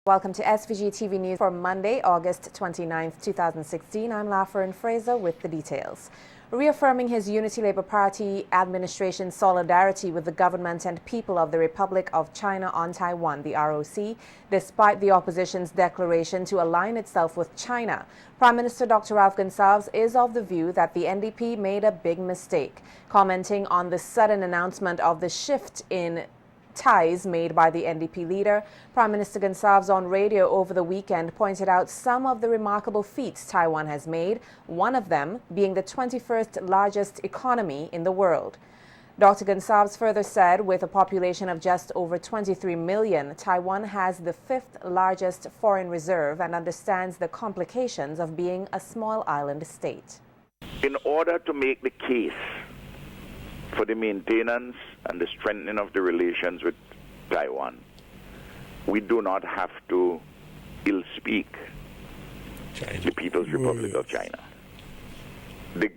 Welcome to SVG-TV News for Monday, August 29, 2016. I'm Laferen Fraser with the details. Reaffirming his Unity Labour Party administration's solidarity with the government and people of the Republic of China on Taiwan, the ROC, despite the opposition's declaration to align itself with China. Prime Minister Dr. Ralph Gonsalves is of the view that the NDP made a big mistake. Commenting on the sudden announcement of the shift in ties made by the NDP leader, Prime Minister Gonsalves on radio over the weekend pointed out some of the remarkable feats Taiwan has made, one of them being the 21st largest economy in the world. Dr. Gonsalves further said with a population of just over 23 million, Taiwan has the 5th largest foreign reserve and understands the complications of being a small island state. In order to make the case for the maintenance and the strengthening of the relations with Taiwan, we do not have to ill-speak the People's Republic of China. The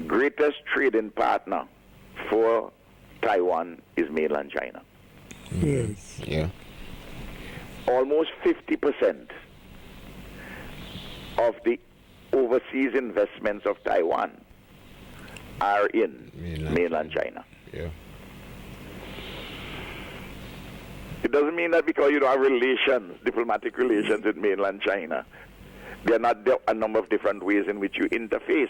greatest trading partner for Taiwan is mainland China. Yes. Yeah. Almost 50% of the overseas investments of Taiwan are in mainland China. Yeah. It doesn't mean that because you don't have relations, diplomatic relations with mainland China, there are not a number of different ways in which you interface.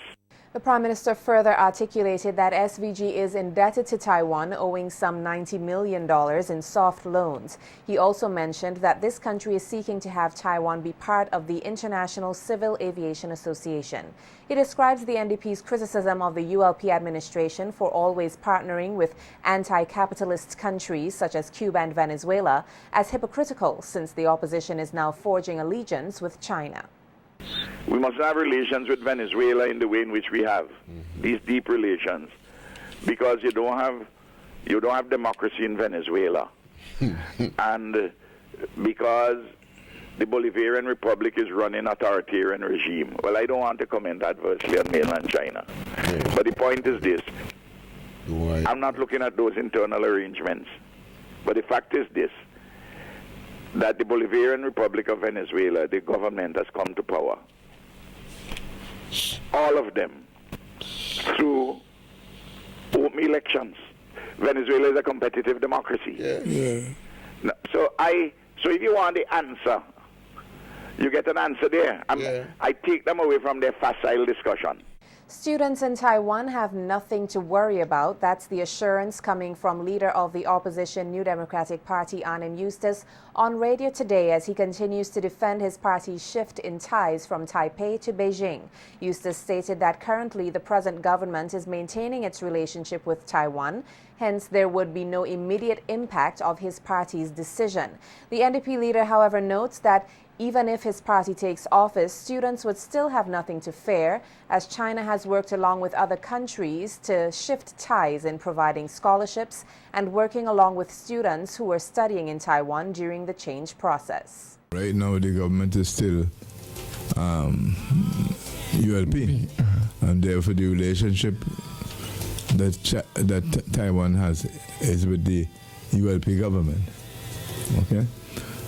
The Prime Minister further articulated that SVG is indebted to Taiwan, owing some $90 million in soft loans. He also mentioned that this country is seeking to have Taiwan be part of the International Civil Aviation Association. He describes the NDP's criticism of the ULP administration for always partnering with anti-capitalist countries such as Cuba and Venezuela as hypocritical, since the opposition is now forging allegiance with China. We must have relations with Venezuela in the way in which we have these deep relations, because you don't have democracy in Venezuela, and because the Bolivarian Republic is running authoritarian regime. Well, I don't want to comment adversely on mainland China, but the point is this: I'm not looking at those internal arrangements, but the fact is this, that the Bolivarian Republic of Venezuela, the government has come to power, all of them, through open elections. Venezuela is a competitive democracy. No, so if you want the answer, you get an answer there. I take them away from their facile discussion. Students in Taiwan have nothing to worry about. That's the assurance coming from leader of the opposition New Democratic Party, Anim Eustace, on radio today as he continues to defend his party's shift in ties from Taipei to Beijing. Eustace stated that currently the present government is maintaining its relationship with Taiwan. Hence, there would be no immediate impact of his party's decision. The NDP leader, however, notes that even if his party takes office, students would still have nothing to fear, as China has worked along with other countries to shift ties in providing scholarships and working along with students who were studying in Taiwan during the change process. Right now, the government is still ULP, and therefore the relationship that Taiwan has is with the ULP government. Okay,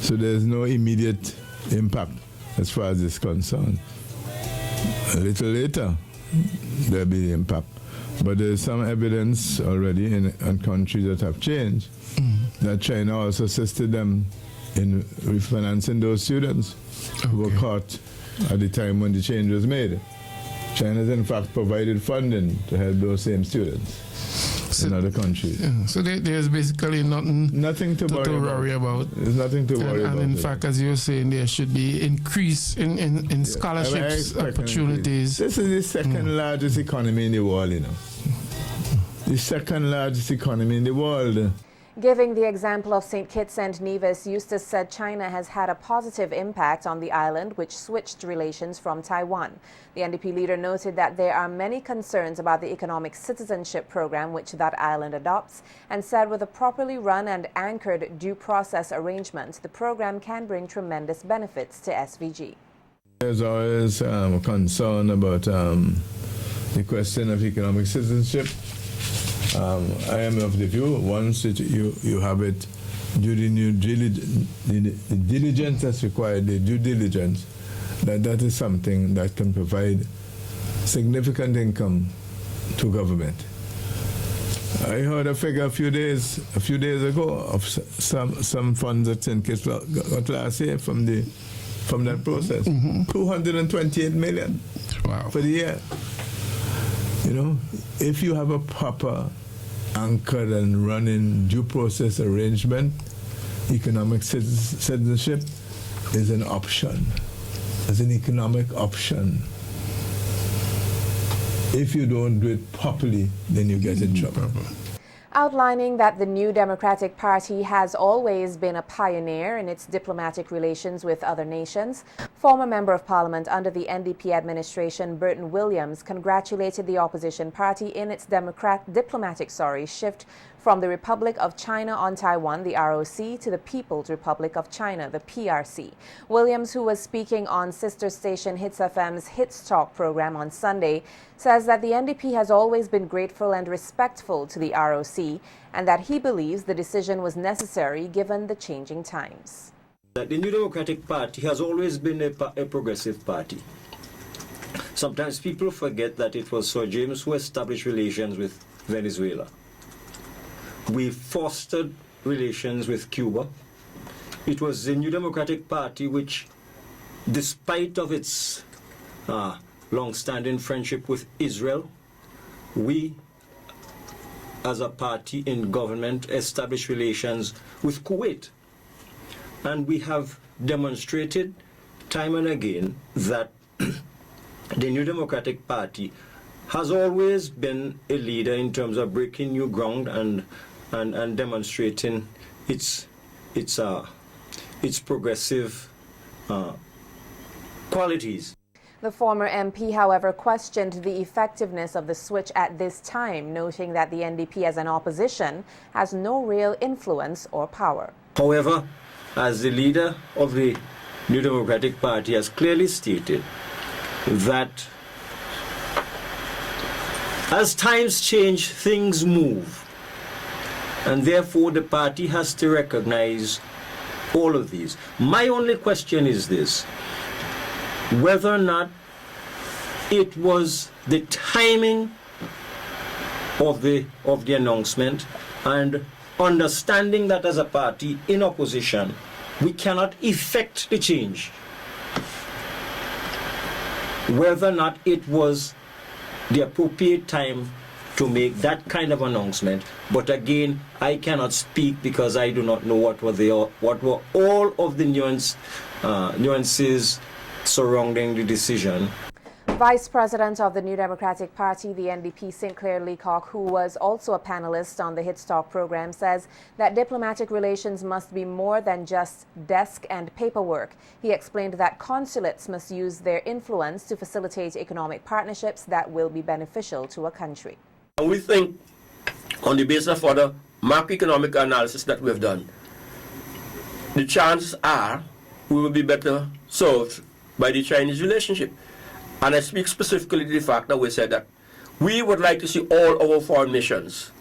so there's no immediate impact as far as it's concerned. A little later, there'll be the impact. But there's some evidence already in countries that have changed that China also assisted them in refinancing those students who were caught at the time when the change was made. China has in fact provided funding to help those same students in other countries. So there's basically nothing to worry about. There's nothing to worry about. And in fact, as you're saying, there should be increase in scholarships opportunities. This is the second largest economy in the world, you know. The second largest economy in the world. Giving the example of St. Kitts and Nevis, Eustace said China has had a positive impact on the island, which switched relations from Taiwan. The NDP leader noted that there are many concerns about the economic citizenship program which that island adopts, and said with a properly run and anchored due process arrangement, the program can bring tremendous benefits to SVG. There's always concern about the question of economic citizenship. I am of the view, once you have it do the diligence that's required, the due diligence, that is something that can provide significant income to government. I heard a figure a few days ago of some funds that St. Kitts got last year from that process. 228 million for the year. You know, if you have a proper anchored and running due process arrangement, economic citizenship is an option, as an economic option. If you don't do it properly, then you get in trouble. Outlining that the New Democratic Party has always been a pioneer in its diplomatic relations with other nations, former Member of Parliament under the NDP administration, Burton Williams, congratulated the opposition party in its diplomatic shift from the Republic of China on Taiwan, the ROC, to the People's Republic of China, the PRC. Williams, who was speaking on sister station Hits FM's Hits Talk program on Sunday, says that the NDP has always been grateful and respectful to the ROC and that he believes the decision was necessary given the changing times. The New Democratic Party has always been a progressive party. Sometimes people forget that it was Sir James who established relations with Venezuela. We fostered relations with Cuba. It was the New Democratic Party which, despite of its long-standing friendship with Israel, we, as a party in government, established relations with Kuwait. And we have demonstrated time and again that the New Democratic Party has always been a leader in terms of breaking new ground and demonstrating its progressive qualities. The former MP, however, questioned the effectiveness of the switch at this time, noting that the NDP as an opposition has no real influence or power. However, as the leader of the New Democratic Party has clearly stated that as times change, things move. And therefore, the party has to recognize all of these. My only question is this: whether or not it was the timing of the announcement and understanding that as a party in opposition, we cannot effect the change. Whether or not it was the appropriate time to make that kind of announcement. But again, I cannot speak because I do not know what were all of the nuances surrounding the decision. Vice President of the New Democratic Party, the NDP, Sinclair Leacock, who was also a panelist on the Hits Talk program, says that diplomatic relations must be more than just desk and paperwork. He explained that consulates must use their influence to facilitate economic partnerships that will be beneficial to a country. We think, on the basis of other macroeconomic analysis that we've done, the chances are we will be better served by the Chinese relationship. And I speak specifically to the fact that we said that we would like to see all our foreign missions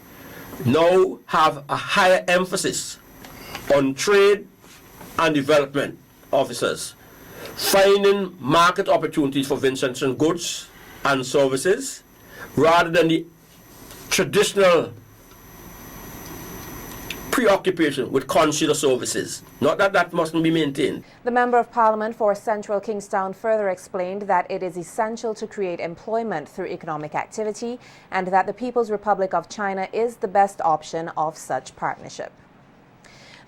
now have a higher emphasis on trade and development officers, finding market opportunities for Vincent's goods and services, rather than the traditional preoccupation with consular services. Not that that mustn't be maintained. The Member of Parliament for Central Kingstown further explained that it is essential to create employment through economic activity and that the People's Republic of China is the best option of such partnership.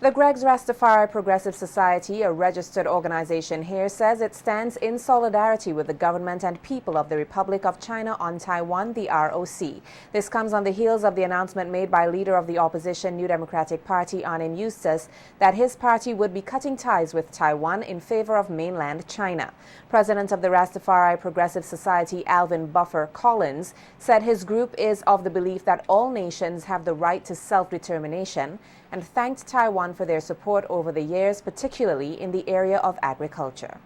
The Greg's Rastafari Progressive Society, a registered organization here, says it stands in solidarity with the government and people of the Republic of China on Taiwan, the ROC. This comes on the heels of the announcement made by leader of the opposition New Democratic Party, Anim Eustace, that his party would be cutting ties with Taiwan in favor of mainland China. President of the Rastafari Progressive Society, Alvin Buffer Collins, said his group is of the belief that all nations have the right to self-determination and thanked Taiwan for their support over the years, particularly in the area of agriculture.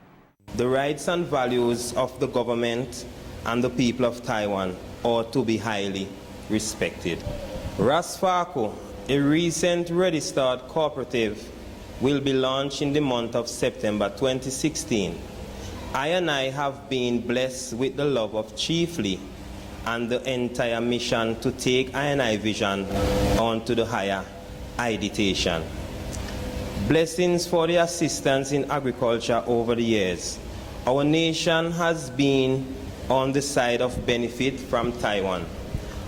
The rights and values of the government and the people of Taiwan ought to be highly respected. Rasfarco a recent Ready Start cooperative will be launched in the month of September 2016. I and I have been blessed with the love of Chiefly and the entire mission to take I&I vision onto the higher editation. Blessings for the assistance in agriculture over the years. Our nation has been on the side of benefit from Taiwan.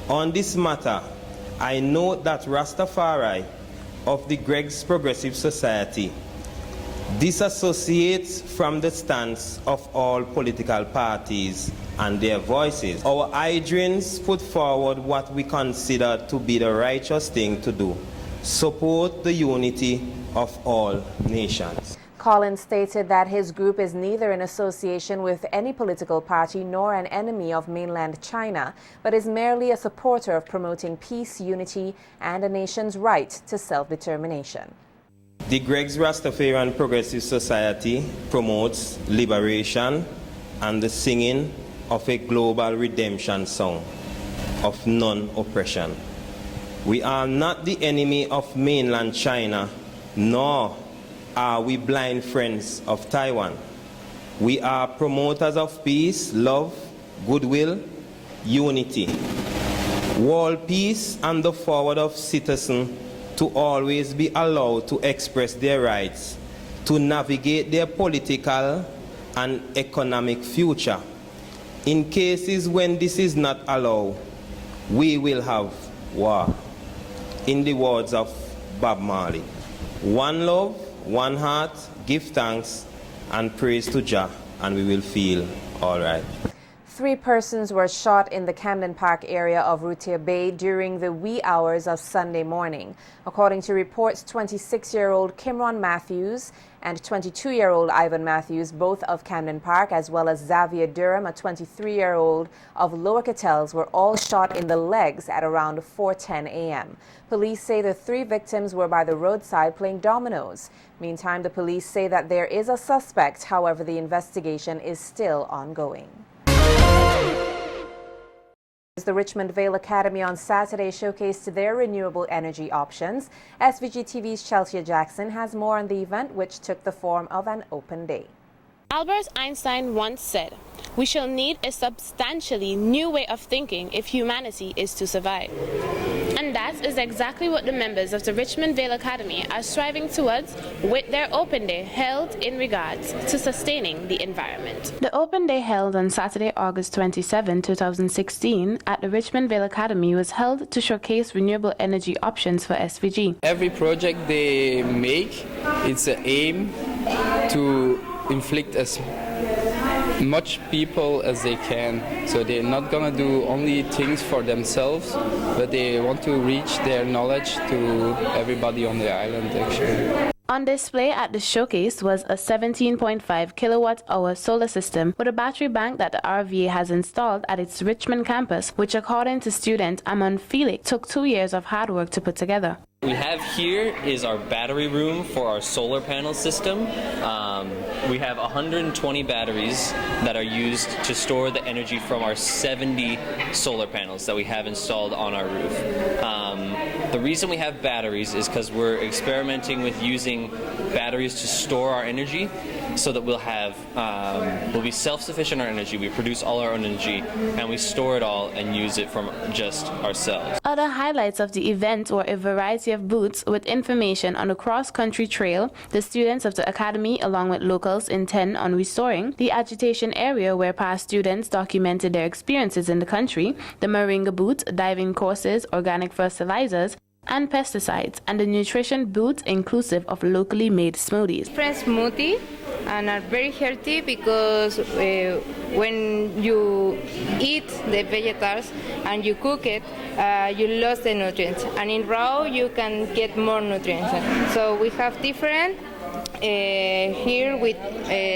On this matter, I note that Rastafari of the Greg's Progressive Society disassociates from the stance of all political parties and their voices. Our Idrians put forward what we consider to be the righteous thing to do: support the unity of all nations. Collins stated that his group is neither in association with any political party nor an enemy of mainland China, but is merely a supporter of promoting peace, unity, and a nation's right to self-determination. The Greg's Rastafarian Progressive Society promotes liberation and the singing of a global redemption song of non-oppression. We are not the enemy of mainland China, nor are we blind friends of Taiwan. We are promoters of peace, love, goodwill, unity, world peace, and the forward of citizens to always be allowed to express their rights, to navigate their political and economic future. In cases when this is not allowed, we will have war. In the words of Bob Marley, one love, one heart, give thanks and praise to Jah, and we will feel all right. 3 persons were shot in the Camden Park area of Routier Bay during the wee hours of Sunday morning. According to reports, 26-year-old Kimron Matthews and 22-year-old Ivan Matthews, both of Camden Park, as well as Xavier Durham, a 23-year-old of Lower Cattels, were all shot in the legs at around 4:10 a.m. Police say the 3 victims were by the roadside playing dominoes. Meantime, the police say that there is a suspect. However, the investigation is still ongoing. The Richmond Vale Academy on Saturday showcased their renewable energy options. SVG-TV's Chelsea Jackson has more on the event, which took the form of an open day. Albert Einstein once said, "We shall need a substantially new way of thinking if humanity is to survive." And that is exactly what the members of the Richmond Vale Academy are striving towards with their open day held in regards to sustaining the environment. The open day held on Saturday, August 27, 2016 at the Richmond Vale Academy was held to showcase renewable energy options for SVG. Every project they make, it's an aim to inflict as much people as they can. So they're not gonna do only things for themselves, but they want to reach their knowledge to everybody on the island actually. On display at the showcase was a 17.5 kilowatt-hour solar system with a battery bank that the RVA has installed at its Richmond campus, which according to student Amon Felix took 2 years of hard work to put together. We have here is our battery room for our solar panel system. We have 120 batteries that are used to store the energy from our 70 solar panels that we have installed on our roof. The reason we have batteries is because we're experimenting with using batteries to store our energy so that we'll be self-sufficient in our energy. We produce all our own energy and we store it all and use it from just ourselves. Other highlights of the event were a variety of booths with information on the cross-country trail, the students of the academy along with locals intend on restoring, the agitation area where past students documented their experiences in the country, the moringa booth, diving courses, organic fertilizers, and pesticides, and the nutrition booth inclusive of locally made smoothies. Fresh smoothie and are very healthy because when you eat the vegetables and you cook it, you lose the nutrients, and in raw you can get more nutrients. So we have different here with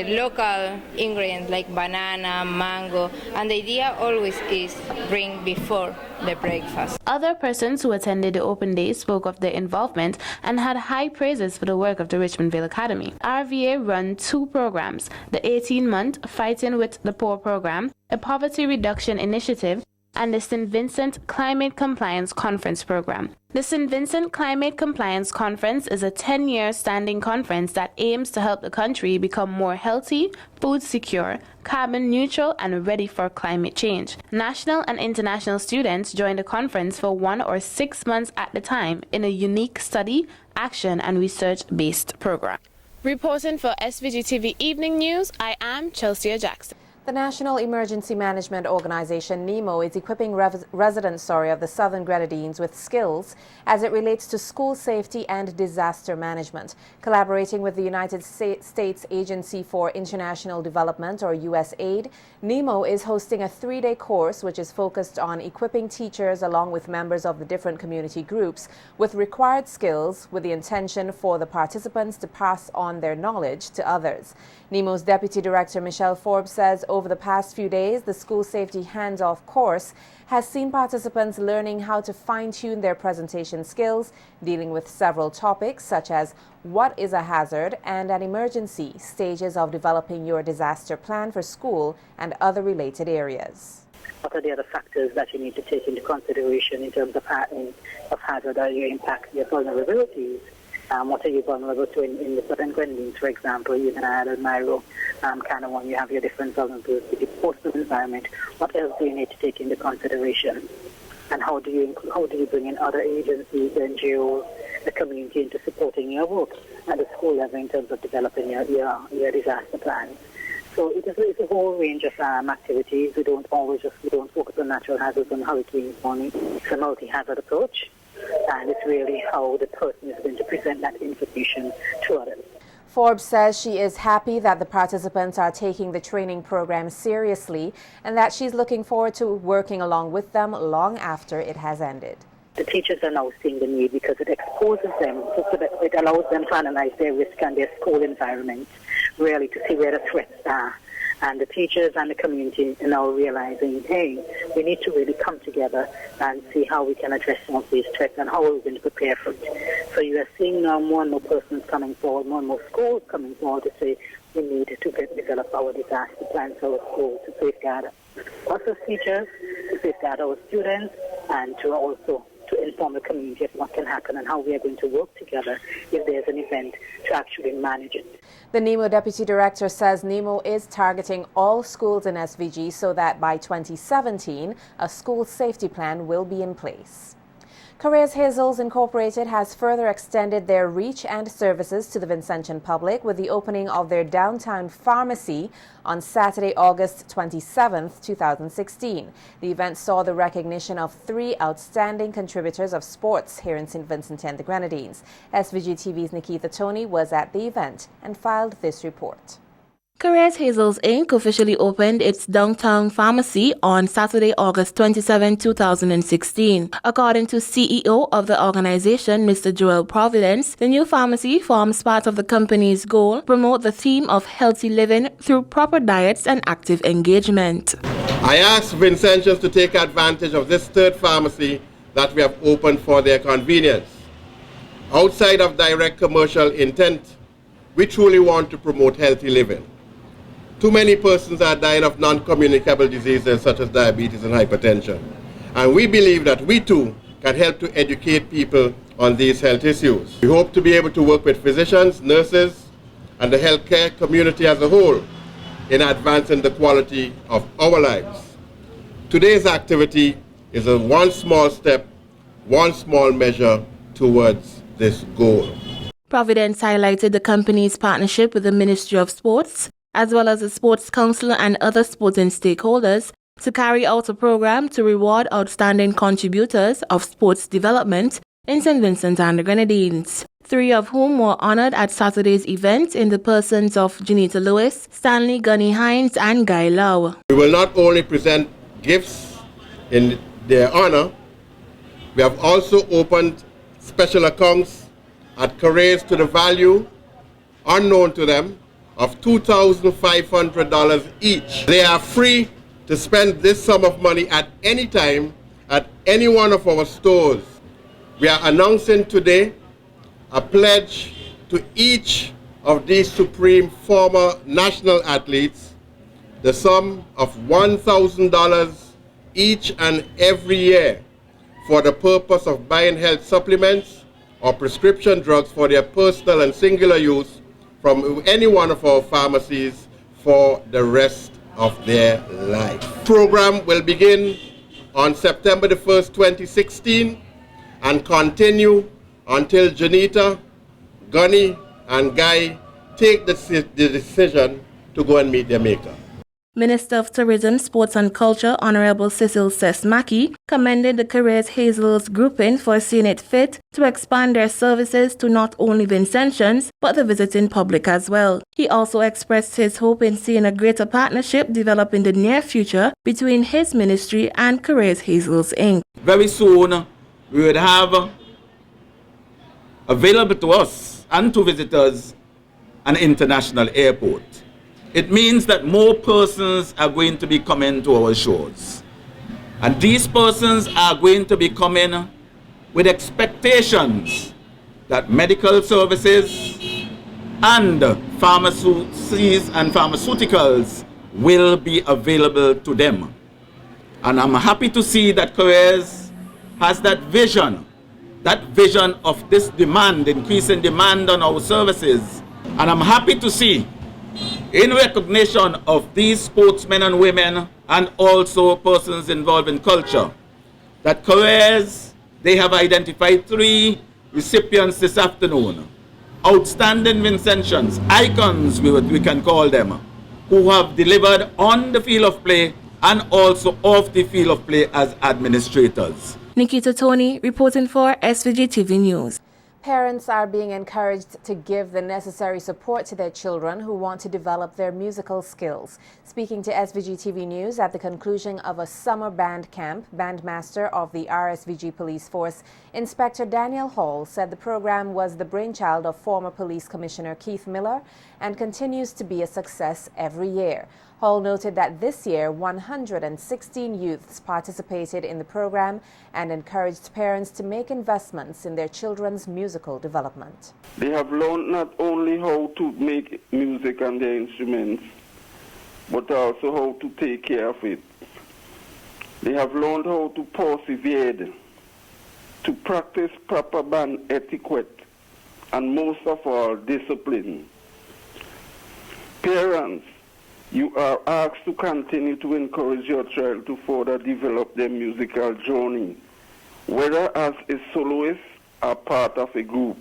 local ingredients like banana, mango, and the idea always is bring before the breakfast. Other persons who attended the open day spoke of their involvement and had high praises for the work of the Richmond Vale Academy. RVA run 2 programs, the 18-month Fighting with the Poor program, a poverty reduction initiative, and the St. Vincent Climate Compliance Conference Program. The St. Vincent Climate Compliance Conference is a 10-year standing conference that aims to help the country become more healthy, food secure, carbon neutral, and ready for climate change. National and international students join the conference for 1 or 6 months at a time in a unique study, action, and research-based program. Reporting for SVG-TV Evening News, I am Chelsea Jackson. The National Emergency Management Organization, NEMO, is equipping residents of the Southern Grenadines with skills as it relates to school safety and disaster management. Collaborating with the United States Agency for International Development, or USAID, NEMO is hosting a 3-day course which is focused on equipping teachers along with members of the different community groups with required skills, with the intention for the participants to pass on their knowledge to others. NEMO's Deputy Director Michelle Forbes says over the past few days, the school safety hands-off course has seen participants learning how to fine-tune their presentation skills, dealing with several topics such as what is a hazard and an emergency, stages of developing your disaster plan for school, and other related areas. What are the other factors that you need to take into consideration in terms of hazard or your impact, your vulnerabilities? What are you vulnerable to in the Southern Grenadines, for example, even Ireland, Nairo, kind of one, you have your different vulnerabilities, the coastal environment. What else do you need to take into consideration? And how do you bring in other agencies, NGOs, the community into supporting your work at the school level in terms of developing your disaster plans? So it's a whole range of activities. We don't focus on natural hazards and hurricanes only. It's a multi-hazard approach. And it's really how the person is going to present that information to others. Forbes says she is happy that the participants are taking the training program seriously and that she's looking forward to working along with them long after it has ended. The teachers are now seeing the need because it exposes them, so that it allows them to analyze their risk and their school environment, really to see where the threats are. And the teachers and the community are now realizing, hey, we need to really come together and see how we can address some of these threats and how we're going to prepare for it. So you are seeing now more and more persons coming forward, more and more schools coming forward to say we need to develop our disaster plans for our schools to safeguard us as teachers, to safeguard our students, and to also to inform the community of what can happen and how we are going to work together if there's an event to actually manage it. The NEMO Deputy Director says NEMO is targeting all schools in SVG so that by 2017, a school safety plan will be in place. Careers Hazels Incorporated has further extended their reach and services to the Vincentian public with the opening of their downtown pharmacy on Saturday, August 27, 2016. The event saw the recognition of 3 outstanding contributors of sports here in St. Vincent and the Grenadines. SVG-TV's Nikita Tony was at the event and filed this report. Careers Hazels Inc. officially opened its downtown pharmacy on Saturday, August 27, 2016. According to CEO of the organization, Mr. Joel Providence, the new pharmacy forms part of the company's goal to promote the theme of healthy living through proper diets and active engagement. I ask Vincentians to take advantage of this third pharmacy that we have opened for their convenience. Outside of direct commercial intent, we truly want to promote healthy living. Too many persons are dying of non-communicable diseases such as diabetes and hypertension. And we believe that we too can help to educate people on these health issues. We hope to be able to work with physicians, nurses, and the healthcare community as a whole in advancing the quality of our lives. Today's activity is a one small step, one small measure towards this goal. Providence highlighted the company's partnership with the Ministry of Sports, as well as the Sports Council and other sporting stakeholders, to carry out a program to reward outstanding contributors of sports development in St. Vincent and the Grenadines, 3 of whom were honored at Saturday's event in the persons of Janita Lewis, Stanley Gunny Hines, and Guy Lau. We will not only present gifts in their honor, we have also opened special accounts at Careers to the value, unknown to them, of $2,500 each. They are free to spend this sum of money at any time at any one of our stores. We are announcing today a pledge to each of these supreme former national athletes, the sum of $1,000 each and every year for the purpose of buying health supplements or prescription drugs for their personal and singular use from any one of our pharmacies for the rest of their life. The program will begin on September the 1st, 2016 and continue until Janita, Gunny, and Guy take the decision to go and meet their maker. Minister of Tourism, Sports and Culture, Honorable Cecil Sesmaki, commended the Careers Hazels grouping for seeing it fit to expand their services to not only Vincentians, but the visiting public as well. He also expressed his hope in seeing a greater partnership develop in the near future between his ministry and Careers Hazels Inc. Very soon, we would have available to us and to visitors an international airport. It means that more persons are going to be coming to our shores. And these persons are going to be coming with expectations that medical services and pharmacies and pharmaceuticals will be available to them. And I'm happy to see that Careers has that vision of this demand, increasing demand on our services. And I'm happy to see, in recognition of these sportsmen and women and also persons involved in culture, that Careers, they have identified 3 recipients this afternoon, outstanding Vincentians, icons we can call them, who have delivered on the field of play and also off the field of play as administrators. Nikita Tony reporting for SVG-TV News. Parents are being encouraged to give the necessary support to their children who want to develop their musical skills. Speaking to SVG-TV News at the conclusion of a summer band camp, bandmaster of the RSVG Police Force, Inspector Daniel Hall, said the program was the brainchild of former Police Commissioner Keith Miller and continues to be a success every year. Hall noted that this year 116 youths participated in the program and encouraged parents to make investments in their children's musical development. They have learned not only how to make music on their instruments, but also how to take care of it. They have learned how to persevere, to practice proper band etiquette, and most of all, discipline. Parents, you are asked to continue to encourage your child to further develop their musical journey, whether as a soloist or part of a group.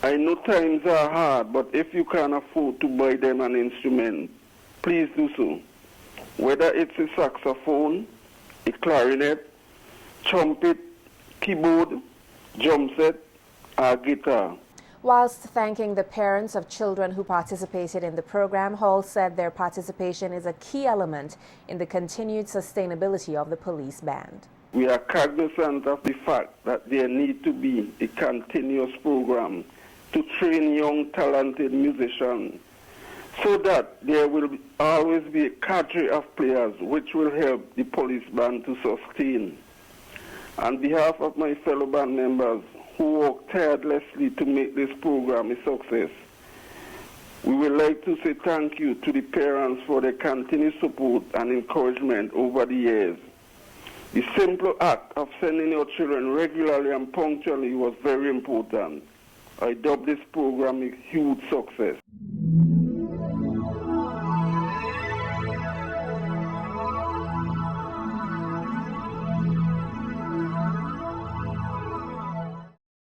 I know times are hard, but if you can afford to buy them an instrument, please do so. Whether it's a saxophone, a clarinet, trumpet, keyboard, drum set, or guitar. Whilst thanking the parents of children who participated in the program, Hall said their participation is a key element in the continued sustainability of the police band. We are cognizant of the fact that there needs to be a continuous program to train young talented musicians so that there will always be a cadre of players which will help the police band to sustain. On behalf of my fellow band members who work tirelessly to make this program a success, we would like to say thank you to the parents for their continued support and encouragement over the years. The simple act of sending your children regularly and punctually was very important. I dub this program a huge success.